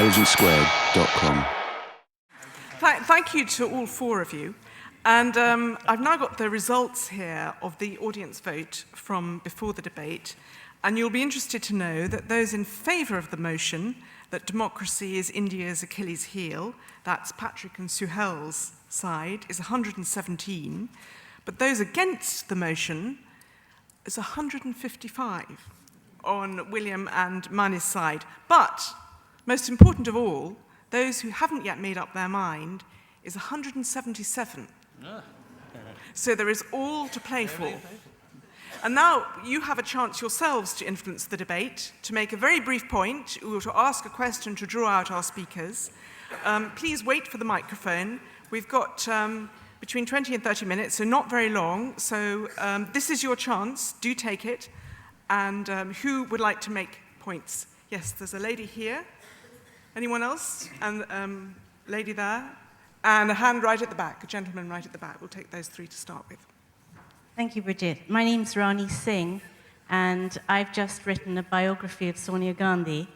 intelligencesquared.com. Thank you to all four of you. And I've now got the results here of the audience vote from before the debate. And you'll be interested to know that those in favour of the motion that democracy is India's Achilles heel, that's Patrick and Suhail's side, is 117. But those against the motion is 155 on William and Mani's side. But, most important of all, those who haven't yet made up their mind is 177. So there is all to play for. And now you have a chance yourselves to influence the debate, to make a very brief point, or to ask a question to draw out our speakers. Please wait for the microphone. We've got between 20 and 30 minutes, so not very long. So this is your chance. Do take it. And who would like to make points? Yes, there's a lady here. Anyone else? And lady there. And a hand right at the back, a gentleman right at the back. We'll take those three to start with. Thank you, Bridget. My name's Rani Singh, and I've just written a biography of Sonia Gandhi,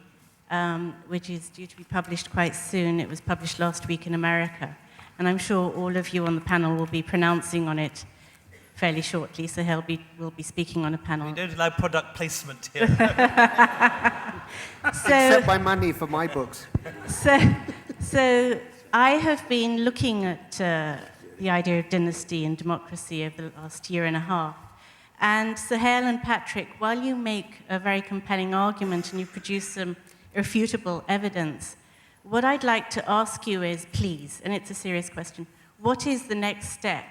which is due to be published quite soon. It was published last week in America. And I'm sure all of you on the panel will be pronouncing on it fairly shortly, so we'll be speaking on a panel. We don't allow product placement here. Except by money for my books. So I have been looking at the idea of dynasty and democracy over the last year and a half. And Suhail and Patrick, while you make a very compelling argument and you produce some irrefutable evidence, what I'd like to ask you is, please, and it's a serious question, what is the next step?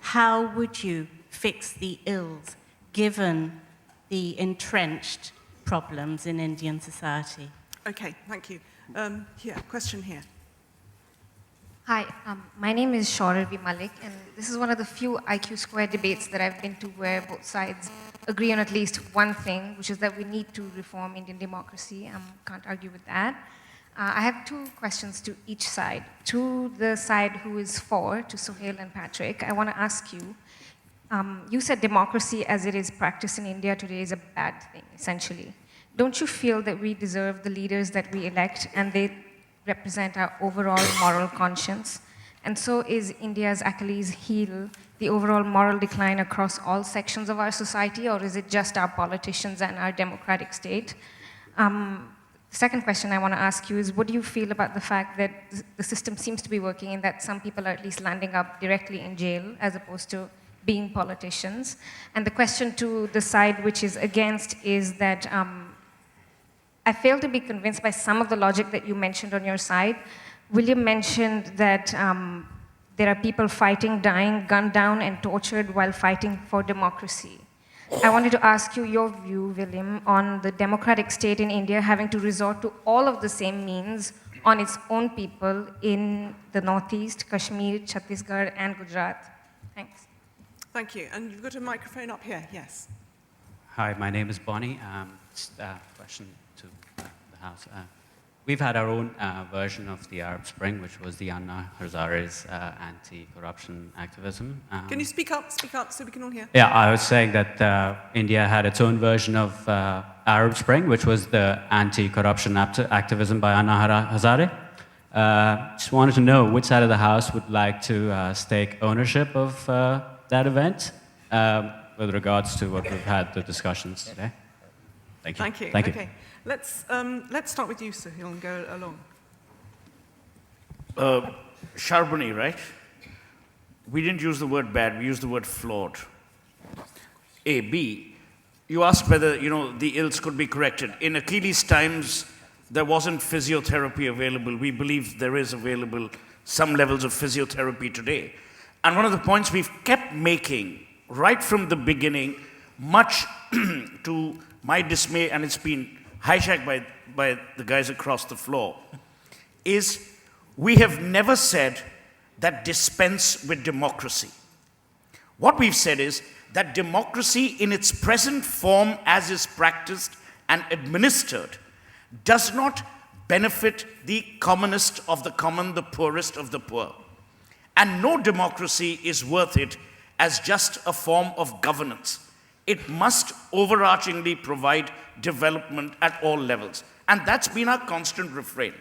How would you fix the ills given the entrenched problems in Indian society? Okay, thank you. Here, question here. Hi, my name is Shauravi Malik, and this is one of the few IQ2 debates that I've been to where both sides agree on at least one thing, which is that we need to reform Indian democracy. Can't argue with that. I have two questions to each side. To the side who is for, to Suhail and Patrick, I want to ask you, you said democracy as it is practiced in India today is a bad thing, essentially. Don't you feel that we deserve the leaders that we elect and they represent our overall moral conscience? And so is India's Achilles heel the overall moral decline across all sections of our society, or is it just our politicians and our democratic state? Second question I want to ask you is, what do you feel about the fact that the system seems to be working and that some people are at least landing up directly in jail as opposed to being politicians? And the question to the side which is against is that I fail to be convinced by some of the logic that you mentioned on your side. William mentioned that there are people fighting, dying, gunned down, and tortured while fighting for democracy. I wanted to ask you your view, William, on the democratic state in India having to resort to all of the same means on its own people in the Northeast, Kashmir, Chhattisgarh, and Gujarat. Thanks. Thank you. And you've got a microphone up here, yes. Hi, my name is Bonnie. Just a question to the House. We've had our own version of the Arab Spring, which was the Anna Hazare's anti-corruption activism. Can you speak up so we can all hear? Yeah, I was saying that India had its own version of Arab Spring, which was the anti-corruption activism by Anna Hazare. Just wanted to know which side of the House would like to stake ownership of that event with regards to what we've had the discussions today. Thank you. Thank you. Thank you. Okay. Let's start with you, Suhail, and go along. Sharbani, right? We didn't use the word bad, we used the word flawed. A. B, you asked whether, the ills could be corrected. In Achilles' times, there wasn't physiotherapy available. We believe there is available some levels of physiotherapy today. And one of the points we've kept making right from the beginning, much to my dismay, and it's been hijacked by the guys across the floor, is we have never said that dispense with democracy. What we've said is that democracy in its present form as is practiced and administered does not benefit the commonest of the common, the poorest of the poor. And no democracy is worth it as just a form of governance. It must overarchingly provide development at all levels. And that's been our constant refrain.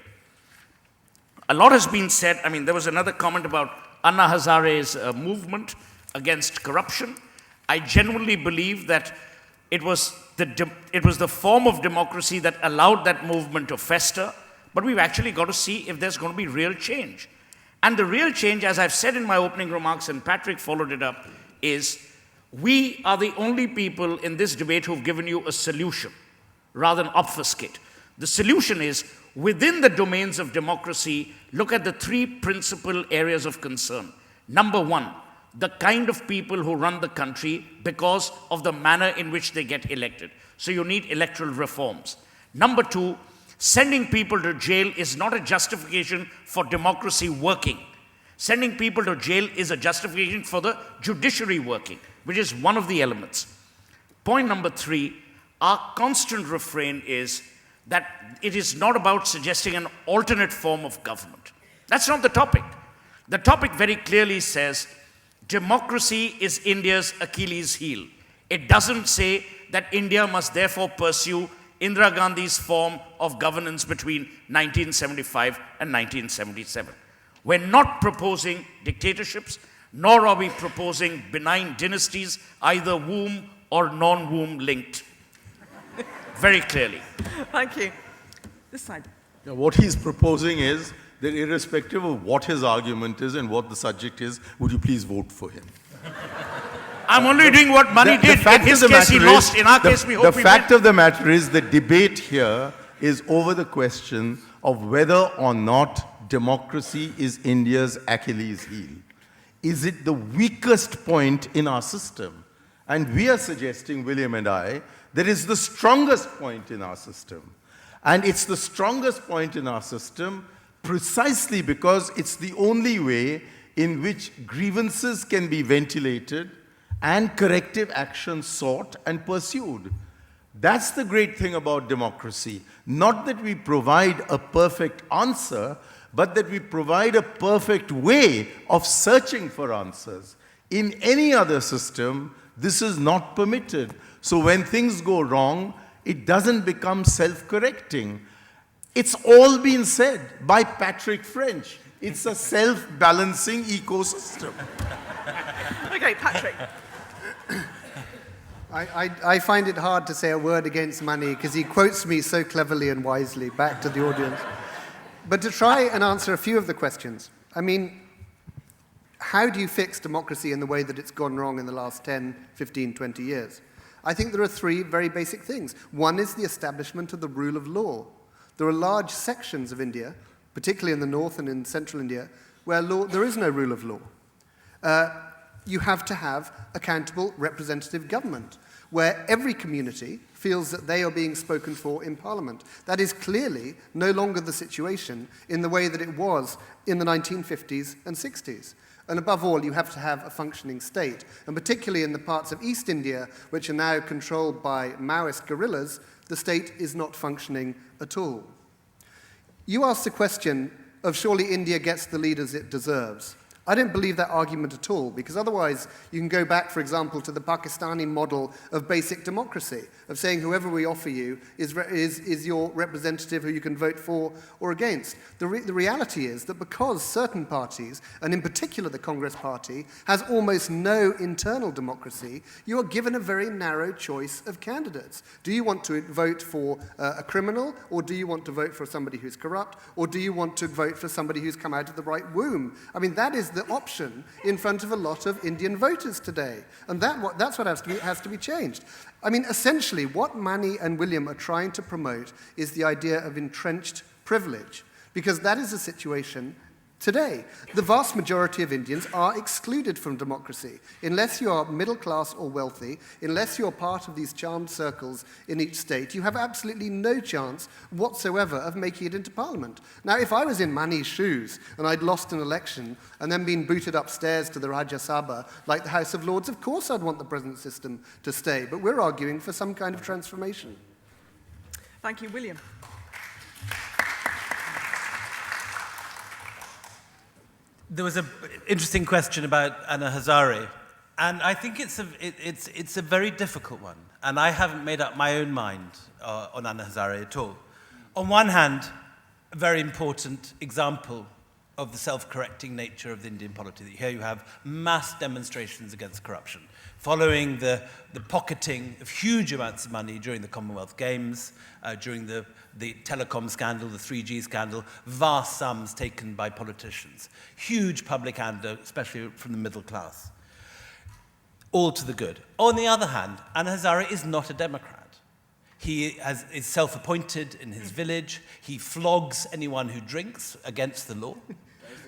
A lot has been said. I mean, there was another comment about Anna Hazare's movement against corruption. I genuinely believe that it was the form of democracy that allowed that movement to fester, but we've actually got to see if there's going to be real change. And the real change, as I've said in my opening remarks, and Patrick followed it up, is we are the only people in this debate who've given you a solution rather than obfuscate. The solution is, within the domains of democracy, look at the three principal areas of concern. Number one, the kind of people who run the country because of the manner in which they get elected. So you need electoral reforms. Number two, sending people to jail is not a justification for democracy working. Sending people to jail is a justification for the judiciary working, which is one of the elements. Point number three, our constant refrain is that it is not about suggesting an alternate form of government. That's not the topic. The topic very clearly says democracy is India's Achilles heel. It doesn't say that India must therefore pursue Indira Gandhi's form of governance between 1975 and 1977. We're not proposing dictatorships, nor are we proposing benign dynasties, either womb or non-womb linked. Very clearly. Thank you. This side. Now, what he's proposing is that irrespective of what his argument is and what the subject is, would you please vote for him? I'm only doing what money did. In his case, he lost. In our case, we hope the we fact win. of the matter is the debate here is over the question of whether or not democracy is India's Achilles heel. Is it the weakest point in our system? And we are suggesting, William and I, that it's the strongest point in our system. And it's the strongest point in our system precisely because it's the only way in which grievances can be ventilated and corrective action sought and pursued. That's the great thing about democracy. Not that we provide a perfect answer, but that we provide a perfect way of searching for answers. In any other system, this is not permitted. So when things go wrong, it doesn't become self-correcting. It's all been said by Patrick French. It's a self-balancing ecosystem. Okay, Patrick. I find it hard to say a word against money because he quotes me so cleverly and wisely back to the audience. But to try and answer a few of the questions, I mean, how do you fix democracy in the way that it's gone wrong in the last 10, 15, 20 years? I think there are three very basic things. One is the establishment of the rule of law. There are large sections of India, particularly in the north and in central India, where there is no rule of law. You have to have accountable representative government, where every community feels that they are being spoken for in Parliament. That is clearly no longer the situation in the way that it was in the 1950s and 60s. And above all, you have to have a functioning state. And particularly in the parts of East India, which are now controlled by Maoist guerrillas, the state is not functioning at all. You asked the question of surely India gets the leaders it deserves. I don't believe that argument at all, because otherwise you can go back, for example, to the Pakistani model of basic democracy, of saying whoever we offer you is your representative who you can vote for or against. The reality is that because certain parties, and in particular the Congress Party, has almost no internal democracy, you are given a very narrow choice of candidates. Do you want to vote for a criminal, or do you want to vote for somebody who's corrupt, or do you want to vote for somebody who's come out of the right womb? I mean, that is the option in front of a lot of Indian voters today. And that's what has to be changed. I mean, essentially, what Mani and William are trying to promote is the idea of entrenched privilege, because that is the situation today. The vast majority of Indians are excluded from democracy. Unless you are middle class or wealthy, unless you're part of these charmed circles in each state, you have absolutely no chance whatsoever of making it into Parliament. Now, if I was in Mani's shoes and I'd lost an election and then been booted upstairs to the Rajya Sabha like the House of Lords, of course I'd want the present system to stay, but we're arguing for some kind of transformation. Thank you, William. There was an interesting question about Anna Hazare, and I think it's a very difficult one, and I haven't made up my own mind on Anna Hazare at all. On one hand, a very important example of the self-correcting nature of the Indian polity. Here you have mass demonstrations against corruption, following the pocketing of huge amounts of money during the Commonwealth Games, during the telecom scandal, the 3G scandal, vast sums taken by politicians, huge public anger, especially from the middle class. All to the good. On the other hand, Anna Hazare is not a Democrat. He is self-appointed in his village. He flogs anyone who drinks against the law.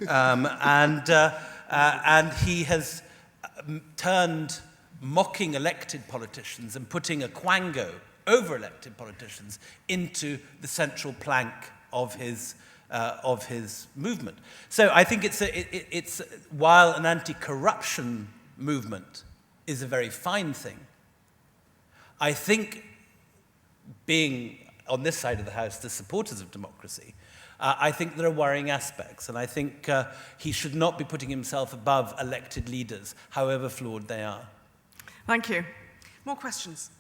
And he has turned mocking elected politicians and putting a quango over elected politicians into the central plank of his movement. So I think it's while an anti-corruption movement is a very fine thing, I think being on this side of the House the supporters of democracy, I think there are worrying aspects, and I think he should not be putting himself above elected leaders, however flawed they are. Thank you. More questions?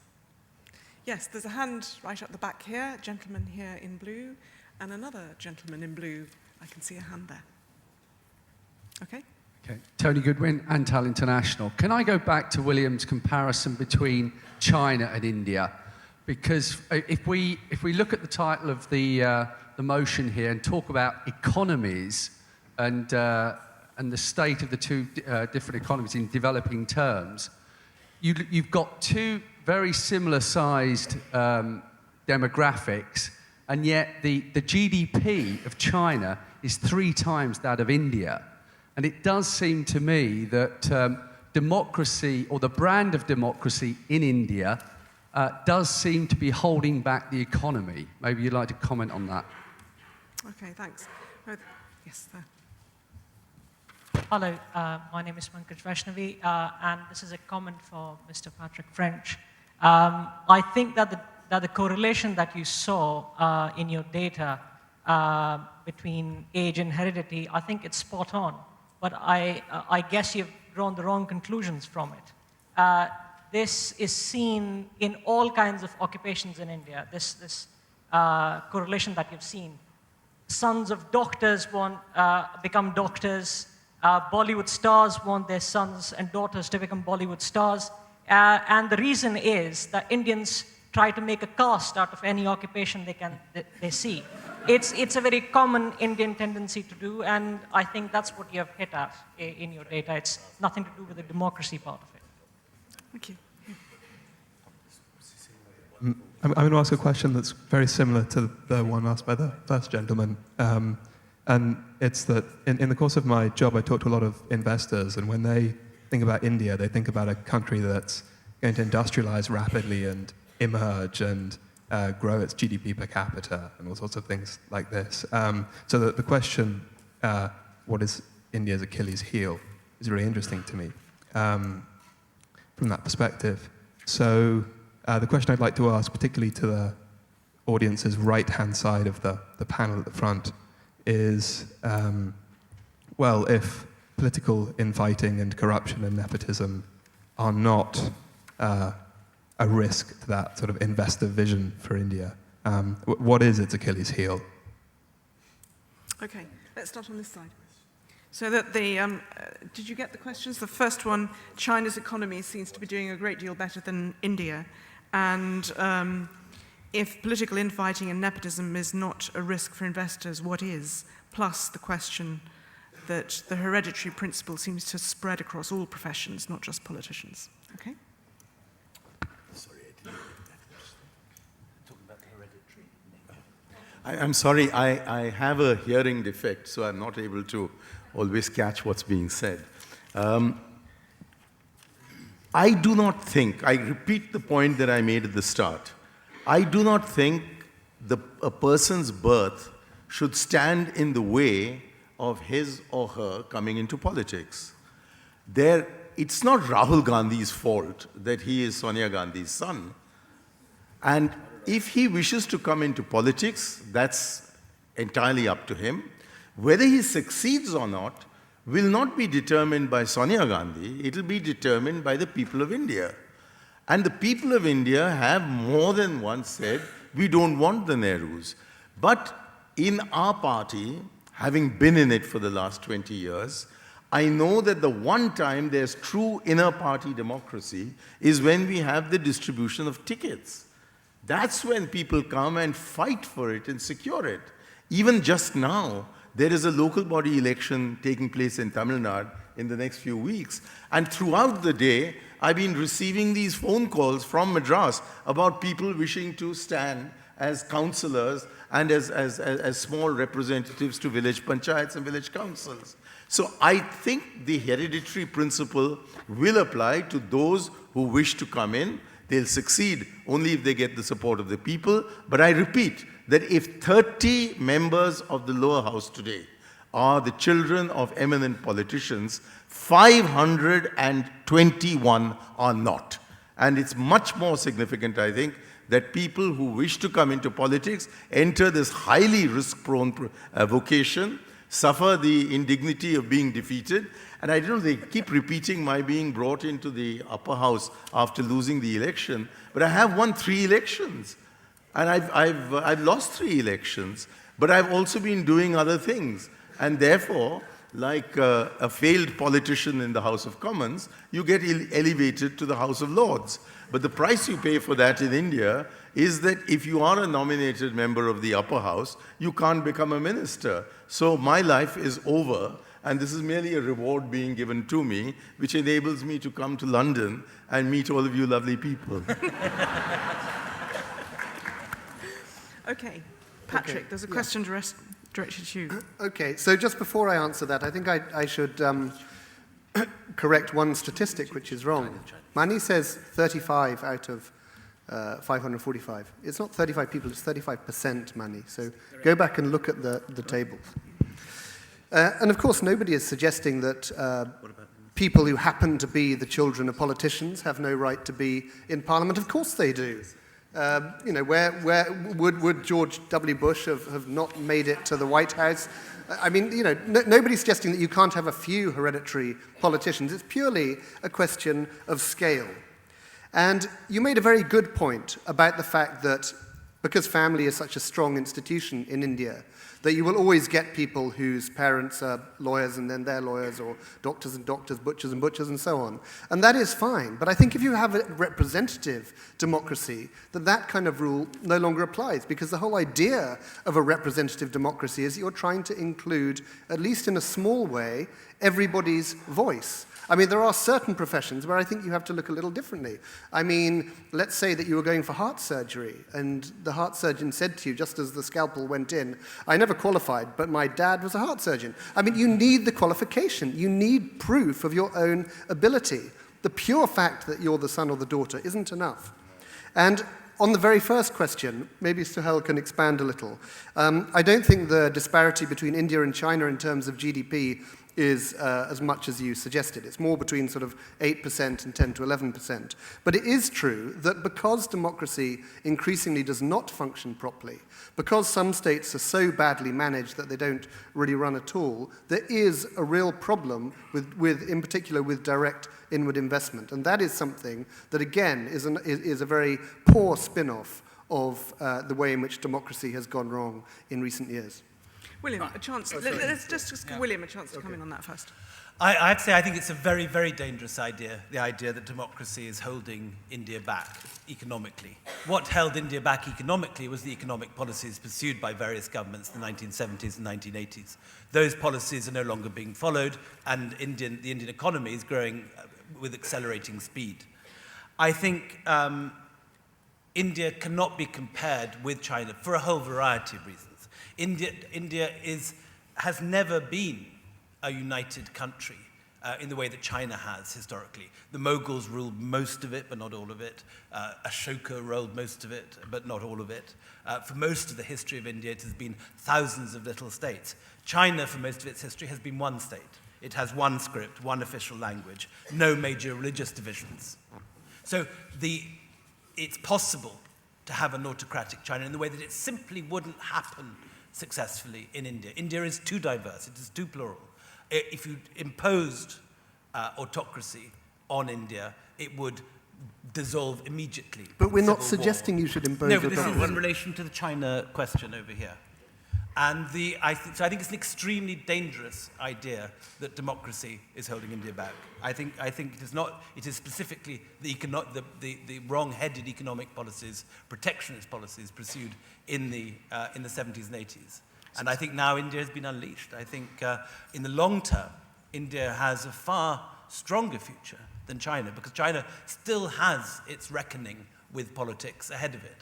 Yes, there's a hand right at the back here, a gentleman here in blue, and another gentleman in blue. I can see a hand there. Okay. Okay. Tony Goodwin, Antal International. Can I go back to William's comparison between China and India? Because if we look at the title of the motion here and talk about economies and the state of the two different economies in developing terms, you've got two very similar sized demographics, and yet the GDP of China is 3 times that of India. And it does seem to me that democracy, or the brand of democracy in India, does seem to be holding back the economy. Maybe you'd like to comment on that. Okay, thanks. Yes, there. Hello, my name is Pankaj Vaishnavi, and this is a comment for Mr. Patrick French. I think that the correlation that you saw in your data between age and heredity, I think it's spot on. But I guess you've drawn the wrong conclusions from it. This is seen in all kinds of occupations in India, this correlation that you've seen. Sons of doctors become doctors. Bollywood stars want their sons and daughters to become Bollywood stars. And the reason is that Indians try to make a caste out of any occupation they see. It's a very common Indian tendency to do, and I think that's what you have hit at in your data. It's nothing to do with the democracy part of it. Thank you. I'm going to ask a question that's very similar to the one asked by the first gentleman. And it's that in the course of my job, I talk to a lot of investors, and when they think about India, they think about a country that's going to industrialize rapidly and emerge and grow its GDP per capita and all sorts of things like this. So the question, what is India's Achilles heel, is really interesting to me from that perspective. So the question I'd like to ask, particularly to the audience's right-hand side of the panel at the front, is, well, if political infighting and corruption and nepotism are not a risk to that sort of investor vision for India, what is its Achilles heel? Okay, let's start on this side. So that did you get the questions? The first one, China's economy seems to be doing a great deal better than India. And if political infighting and nepotism is not a risk for investors, what is? Plus the question that the hereditary principle seems to spread across all professions, not just politicians. Okay? Sorry, I didn't get that question. Talking about the hereditary nature. I'm sorry, I have a hearing defect, so I'm not able to always catch what's being said. I do not think, I repeat the point that I made at the start, I do not think a person's birth should stand in the way of his or her coming into politics. It's not Rahul Gandhi's fault that he is Sonia Gandhi's son. And if he wishes to come into politics, that's entirely up to him. Whether he succeeds or not will not be determined by Sonia Gandhi, it will be determined by the people of India. And the people of India have more than once said, we don't want the Nehrus. But in our party, having been in it for the last 20 years, I know that the one time there's true inner party democracy is when we have the distribution of tickets. That's when people come and fight for it and secure it. Even just now, there is a local body election taking place in Tamil Nadu in the next few weeks. And throughout the day, I've been receiving these phone calls from Madras about people wishing to stand as councillors and as small representatives to village panchayats and village councils. So I think the hereditary principle will apply to those who wish to come in. They'll succeed only if they get the support of the people. But I repeat that if 30 members of the lower house today are the children of eminent politicians, 521 are not. And it's much more significant, I think, that people who wish to come into politics enter this highly risk-prone vocation, suffer the indignity of being defeated. And I don't know, they keep repeating my being brought into the upper house after losing the election, but I have won 3 elections. And I've lost 3 elections, but I've also been doing other things. And therefore, like a failed politician in the House of Commons, you get elevated to the House of Lords. But the price you pay for that in India is that if you are a nominated member of the upper house, you can't become a minister. So my life is over, and this is merely a reward being given to me, which enables me to come to London and meet all of you lovely people. Okay, Patrick, there's a question directed to you. Okay, so just before I answer that, I think I should correct one statistic which is wrong. Mani says 35 out of 545. It's not 35 people, it's 35% Mani. So go back and look at the tables. And of course, nobody is suggesting that people who happen to be the children of politicians have no right to be in Parliament. Of course they do. You know, where would George W. Bush have not made it to the White House? I mean, you know, nobody's suggesting that you can't have a few hereditary politicians. It's purely a question of scale. And you made a very good point about the fact that because family is such a strong institution in India, that you will always get people whose parents are lawyers and then they're lawyers, or doctors and doctors, butchers and butchers, and so on. And that is fine. But I think if you have a representative democracy, that kind of rule no longer applies, because the whole idea of a representative democracy is that you're trying to include, at least in a small way, everybody's voice. I mean, there are certain professions where I think you have to look a little differently. I mean, let's say that you were going for heart surgery, and the heart surgeon said to you, just as the scalpel went in, I never qualified, but my dad was a heart surgeon. I mean, you need the qualification. You need proof of your own ability. The pure fact that you're the son or the daughter isn't enough. And on the very first question, maybe Suhail can expand a little. I don't think the disparity between India and China in terms of GDP is as much as you suggested. It's more between sort of 8% and 10 to 11%. But it is true that because democracy increasingly does not function properly, because some states are so badly managed that they don't really run at all, there is a real problem with in particular, with direct inward investment. And that is something that, again, is a very poor spin-off of the way in which democracy has gone wrong in recent years. William, a chance. Let's just give William a chance to come in on that first. I'd say I think it's a very, very dangerous idea, the idea that democracy is holding India back economically. What held India back economically was the economic policies pursued by various governments in the 1970s and 1980s. Those policies are no longer being followed, and the Indian economy is growing with accelerating speed. I think India cannot be compared with China for a whole variety of reasons. India has never been a united country in the way that China has historically. The Mughals ruled most of it, but not all of it. Ashoka ruled most of it, but not all of it. For most of the history of India, it has been thousands of little states. China, for most of its history, has been one state. It has one script, one official language, no major religious divisions. So it's possible to have an autocratic China in the way that it simply wouldn't happen successfully in India. India is too diverse, it is too plural. If you imposed autocracy on India, it would dissolve immediately. But we're not suggesting you should impose autocracy. No, but this is autocracy. in relation to the China question over here. And so I think it's an extremely dangerous idea that democracy is holding India back. I think it is not. It is specifically the wrong-headed economic policies, protectionist policies pursued in the 70s and 80s. And I think now India has been unleashed. I think in the long term, India has a far stronger future than China, because China still has its reckoning with politics ahead of it.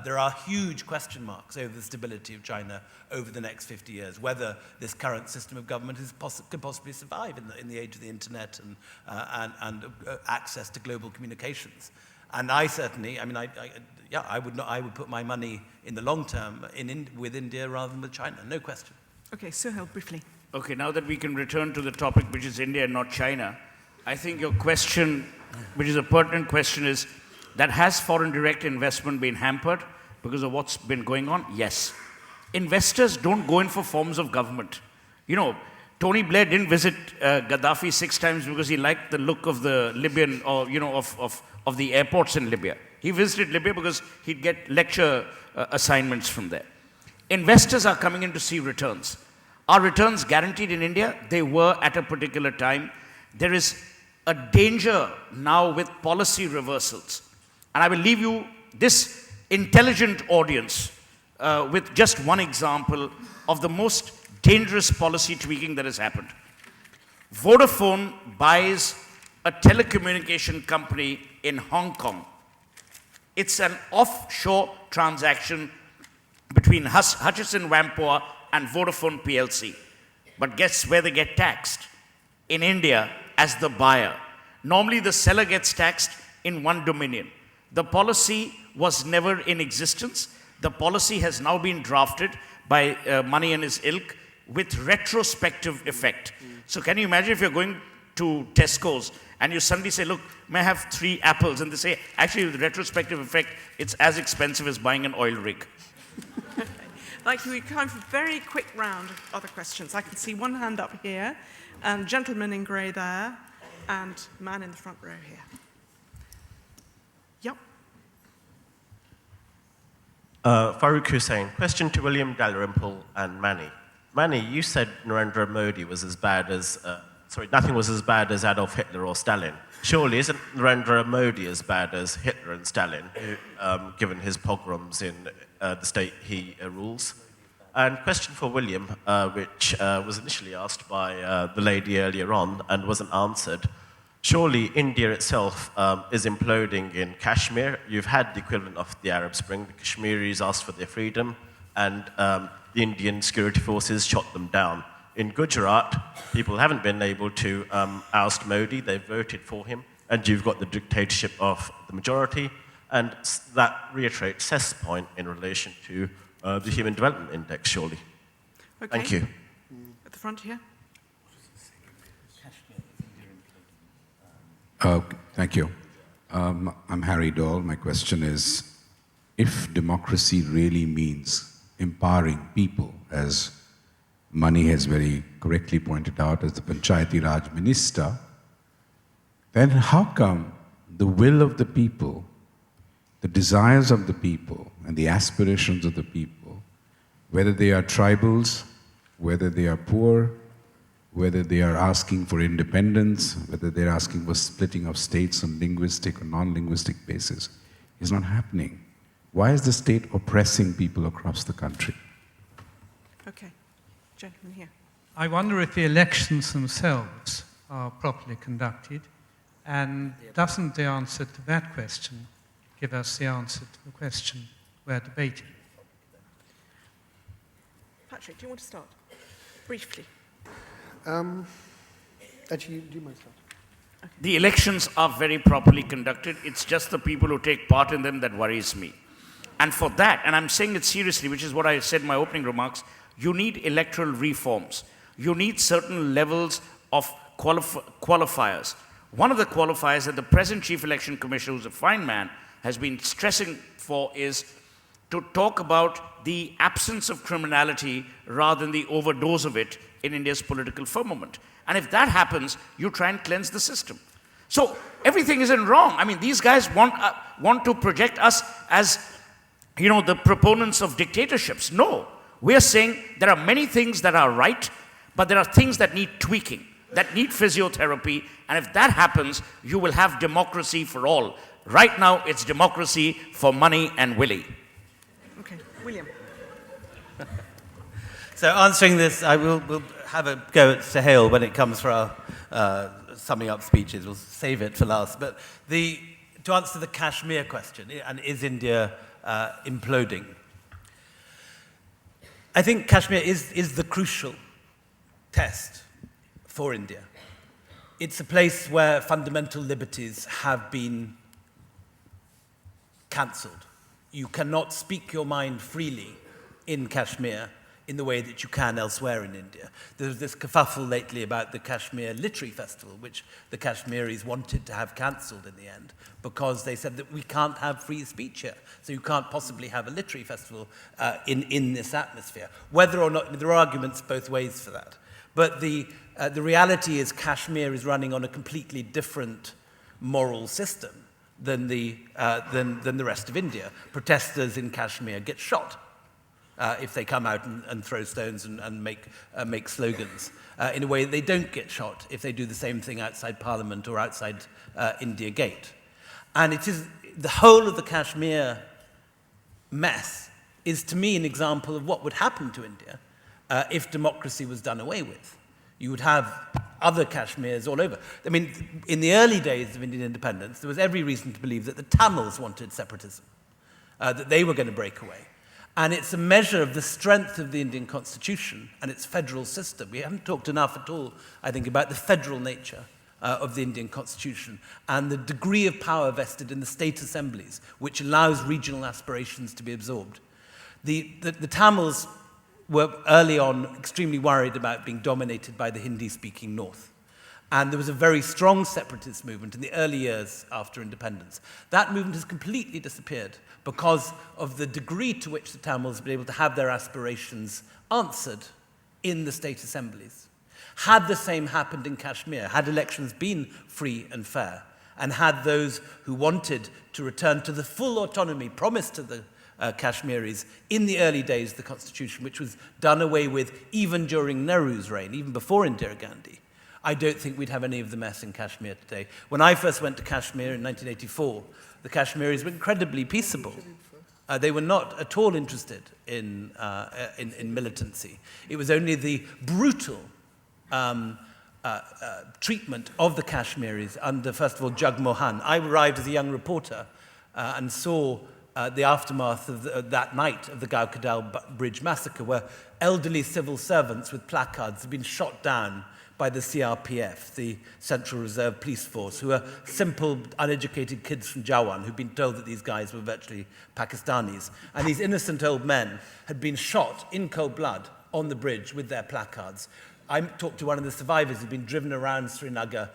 There are huge question marks over the stability of China over the next 50 years, whether this current system of government can possibly survive in the age of the internet and access to global communications. And I certainly, I would put my money in the long term with India rather than with China, no question. Okay, Suhail, briefly. Okay, now that we can return to the topic, which is India and not China, I think your question, which is a pertinent question, is that has foreign direct investment been hampered because of what's been going on? Yes. Investors don't go in for forms of government. You know, Tony Blair didn't visit Gaddafi 6 times because he liked the look of the Libyan, or of the airports in Libya. He visited Libya because he'd get lecture assignments from there. Investors are coming in to see returns. Are returns guaranteed in India? They were at a particular time. There is a danger now with policy reversals. And I will leave you, this intelligent audience, with just one example of the most dangerous policy tweaking that has happened. Vodafone buys a telecommunication company in Hong Kong. It's an offshore transaction between Hutchison Whampoa and Vodafone PLC. But guess where they get taxed? In India as the buyer. Normally the seller gets taxed in one dominion. The policy was never in existence. The policy has now been drafted by Money and his ilk with retrospective effect. So can you imagine if you're going to Tesco's and you suddenly say, look, may I have 3 apples? And they say, actually, with retrospective effect, it's as expensive as buying an oil rig. Thank you. We have a very quick round of other questions. I can see one hand up here, and gentleman in grey there, and man in the front row here. Yep. Farooq Hussain. Question to William Dalrymple and Manny. Manny, you said Narendra Modi was as bad as, nothing was as bad as Adolf Hitler or Stalin. Surely isn't Narendra Modi as bad as Hitler and Stalin, given his pogroms in the state he rules? And question for William, which was initially asked by the lady earlier on and wasn't answered. Surely India itself is imploding in Kashmir. You've had the equivalent of the Arab Spring. The Kashmiris asked for their freedom, and the Indian security forces shot them down. In Gujarat, people haven't been able to oust Modi. They've voted for him, and you've got the dictatorship of the majority, and that reiterates Seth's point in relation to the Human Development Index, surely. Okay. Thank you. At the front here. Thank you. I'm Harry Dole. My question is, if democracy really means empowering people, as Mani has very correctly pointed out as the Panchayati Raj minister, then how come the will of the people, the desires of the people, and the aspirations of the people, whether they are tribals, whether they are poor, whether they are asking for independence, whether they're asking for splitting of states on linguistic or non-linguistic basis, is not happening? Why is the state oppressing people across the country? Okay. Gentleman here. I wonder if the elections themselves are properly conducted, and doesn't the answer to that question give us the answer to the question we're debating? Patrick, do you want to start? Briefly. Actually, do you mind start? Okay. The elections are very properly conducted. It's just the people who take part in them that worries me. And for that, and I'm saying it seriously, which is what I said in my opening remarks, you need electoral reforms. You need certain levels of qualifiers. One of the qualifiers that the present Chief Election Commissioner, who's a fine man, has been stressing for is to talk about the absence of criminality rather than the overdose of it in India's political firmament. And if that happens, you try and cleanse the system. So everything isn't wrong. I mean, these guys want to project us as, the proponents of dictatorships. No. We are saying there are many things that are right, but there are things that need tweaking, that need physiotherapy, and if that happens, you will have democracy for all. Right now, it's democracy for money and Willie. Okay, William. So answering this, we'll have a go at Suhail when it comes for our summing up speeches. We'll save it for last. But to answer the Kashmir question, and is India imploding? I think Kashmir is the crucial test for India. It's a place where fundamental liberties have been cancelled. You cannot speak your mind freely in Kashmir in the way that you can elsewhere in India. There was this kerfuffle lately about the Kashmir Literary Festival, which the Kashmiris wanted to have cancelled in the end, because they said that we can't have free speech here, so you can't possibly have a literary festival in this atmosphere. Whether or not, there are arguments both ways for that. But the reality is Kashmir is running on a completely different moral system than the rest of India. Protesters in Kashmir get shot if they come out and throw stones and make slogans. In a way, they don't get shot if they do the same thing outside Parliament or outside India Gate. And it is the whole of the Kashmir mess is, to me, an example of what would happen to India if democracy was done away with. You would have other Kashmirs all over. I mean, in the early days of Indian independence, there was every reason to believe that the Tamils wanted separatism, that they were going to break away. And it's a measure of the strength of the Indian constitution and its federal system. We haven't talked enough at all, I think, about the federal nature of the Indian constitution and the degree of power vested in the state assemblies, which allows regional aspirations to be absorbed. The Tamils were early on extremely worried about being dominated by the Hindi-speaking north. And there was a very strong separatist movement in the early years after independence. That movement has completely disappeared because of the degree to which the Tamils have been able to have their aspirations answered in the state assemblies. Had the same happened in Kashmir, had elections been free and fair, and had those who wanted to return to the full autonomy promised to the Kashmiris in the early days of the constitution, which was done away with even during Nehru's reign, even before Indira Gandhi, I don't think we'd have any of the mess in Kashmir today. When I first went to Kashmir in 1984, the Kashmiris were incredibly peaceable. They were not at all interested in militancy. It was only the brutal treatment of the Kashmiris under, first of all, Jagmohan. I arrived as a young reporter and saw the aftermath of that night of the Gaukadal Bridge massacre, where elderly civil servants with placards had been shot down by the CRPF, the Central Reserve Police Force, who are simple, uneducated kids from Jawan who'd been told that these guys were virtually Pakistanis. And these innocent old men had been shot in cold blood on the bridge with their placards. I talked to one of the survivors who'd been driven around Srinagar,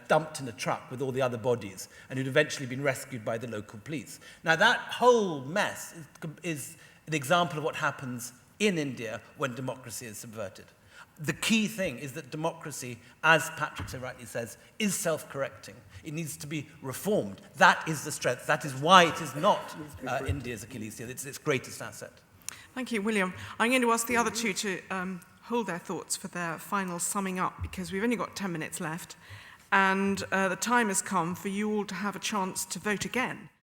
dumped in a truck with all the other bodies, and who'd eventually been rescued by the local police. Now, that whole mess is an example of what happens in India when democracy is subverted. The key thing is that democracy, as Patrick so rightly says, is self-correcting. It needs to be reformed. That is the strength. That is why it is not India's Achilles heel. It's its greatest asset. Thank you, William. I'm going to ask the other two to hold their thoughts for their final summing up, because we've only got 10 minutes left, and the time has come for you all to have a chance to vote again.